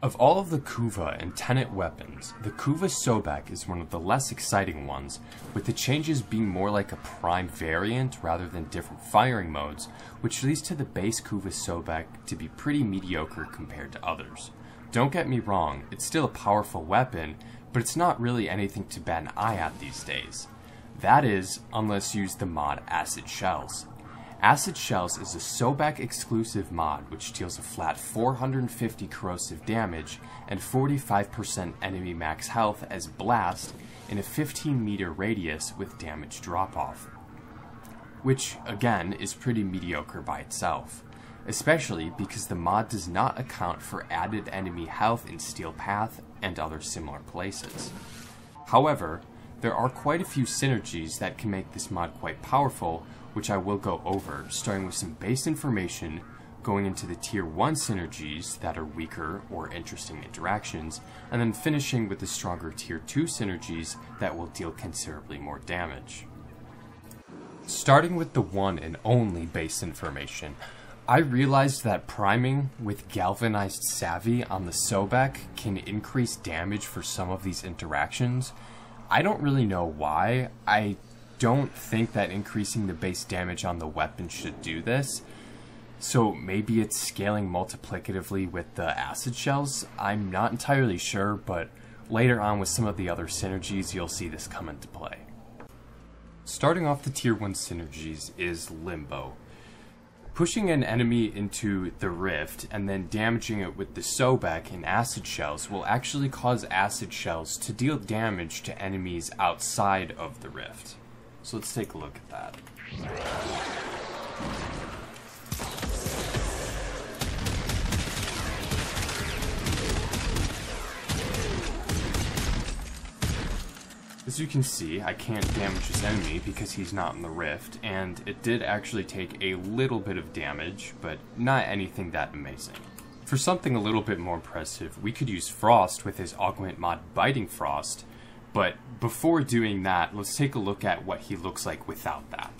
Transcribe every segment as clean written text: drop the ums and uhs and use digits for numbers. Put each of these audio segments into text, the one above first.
Of all of the Kuva and Tenet weapons, the Kuva Sobek is one of the less exciting ones, with the changes being more like a prime variant rather than different firing modes, which leads to the base Kuva Sobek to be pretty mediocre compared to others. Don't get me wrong, it's still a powerful weapon, but it's not really anything to bat an eye at these days. That is, unless you use the mod Acid Shells. Acid Shells is a Sobek exclusive mod which deals a flat 450 corrosive damage and 45% enemy max health as blast in a 15-meter radius with damage drop-off. Which, again, is pretty mediocre by itself, especially because the mod does not account for added enemy health in Steel Path and other similar places. However, there are quite a few synergies that can make this mod quite powerful, which I will go over, starting with some base information, going into the Tier 1 synergies that are weaker or interesting interactions, and then finishing with the stronger Tier 2 synergies that will deal considerably more damage. Starting with the one and only base information, I realized that priming with Galvanized Savvy on the Sobek can increase damage for some of these interactions. I don't really know why. I don't think that increasing the base damage on the weapon should do this, so maybe it's scaling multiplicatively with the acid shells. I'm not entirely sure, but later on with some of the other synergies you'll see this come into play. Starting off the Tier 1 synergies is Limbo. Pushing an enemy into the rift and then damaging it with the Sobek and acid shells will actually cause acid shells to deal damage to enemies outside of the rift. So let's take a look at that. As you can see, I can't damage this enemy because he's not in the rift, and it did actually take a little bit of damage, but not anything that amazing. For something a little bit more impressive, we could use Frost with his augment mod Biting Frost, but before doing that, let's take a look at what he looks like without that.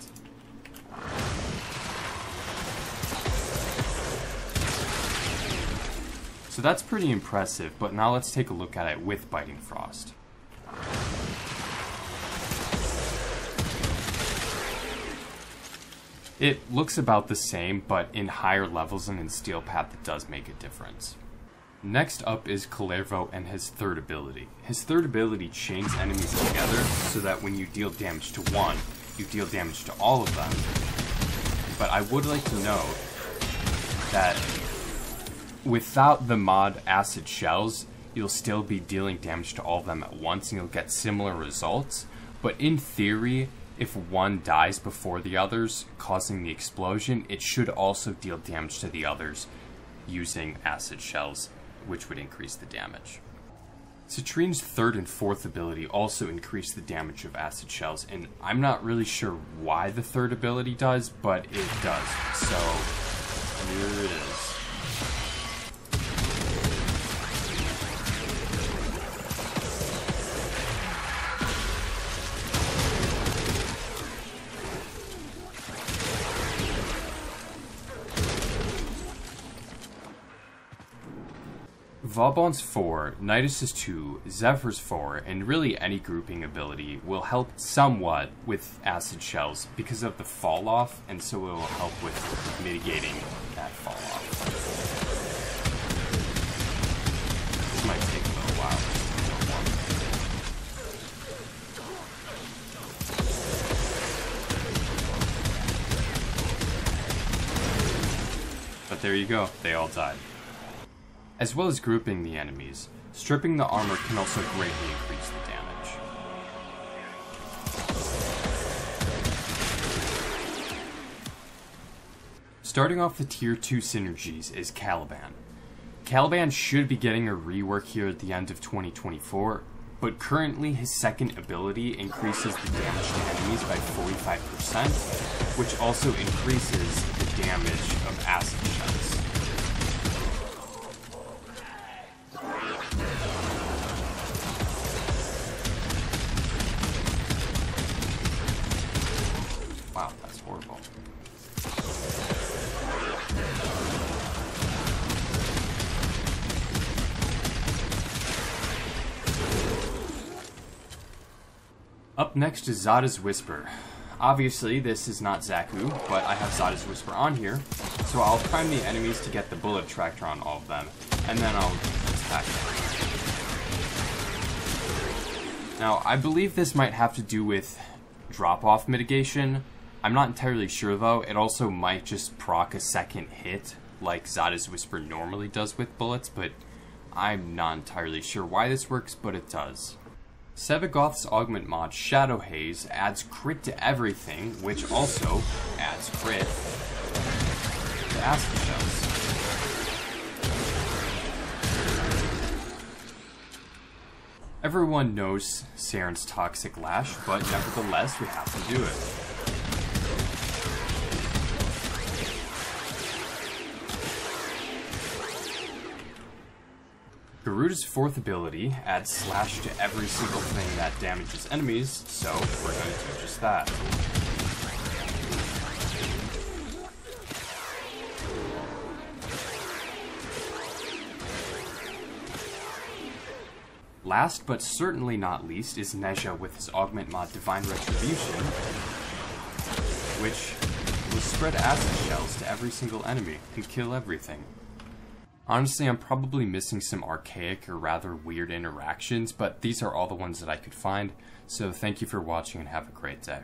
So that's pretty impressive, but now let's take a look at it with Biting Frost. It looks about the same, but in higher levels and in Steel Path it does make a difference. Next up is Cervo and his third ability. His third ability chains enemies together so that when you deal damage to one, you deal damage to all of them. But I would like to note that without the mod Acid Shells, you'll still be dealing damage to all of them at once and you'll get similar results. But in theory, if one dies before the others, causing the explosion, it should also deal damage to the others using Acid Shells, which would increase the damage. Citrine's third and fourth ability also increase the damage of Acid Shells, and I'm not really sure why the third ability does, but it does. So, here it is. Vauban's 4, Nidus' 2, Zephyr's 4, and really any grouping ability will help somewhat with Acid Shells because of the fall off, and so it will help with mitigating that fall off. This might take a little while. But there you go, they all died. As well as grouping the enemies, stripping the armor can also greatly increase the damage. Starting off the Tier 2 synergies is Caliban. Caliban should be getting a rework here at the end of 2024, but currently his second ability increases the damage to enemies by 45%, which also increases the damage of acid shells. Wow, that's horrible. Up next is Zada's Whisper. Obviously, this is not Zaku, but I have Zada's Whisper on here, so I'll prime the enemies to get the bullet tractor on all of them, and then I'll attack them. Now, I believe this might have to do with drop-off mitigation. I'm not entirely sure though. It also might just proc a second hit, like Zada's Whisper normally does with bullets, but I'm not entirely sure why this works, but it does. Sevagoth's augment mod, Shadow Haze, adds crit to everything, which also adds crit to acid shells. Everyone knows Saren's Toxic Lash, but nevertheless, we have to do it. Garuda's fourth ability adds slash to every single thing that damages enemies, so we're going to do just that. Last but certainly not least is Nezha with his augment mod Divine Retribution, which will spread acid shells to every single enemy and kill everything. Honestly, I'm probably missing some archaic or rather weird interactions, but these are all the ones that I could find, so thank you for watching and have a great day.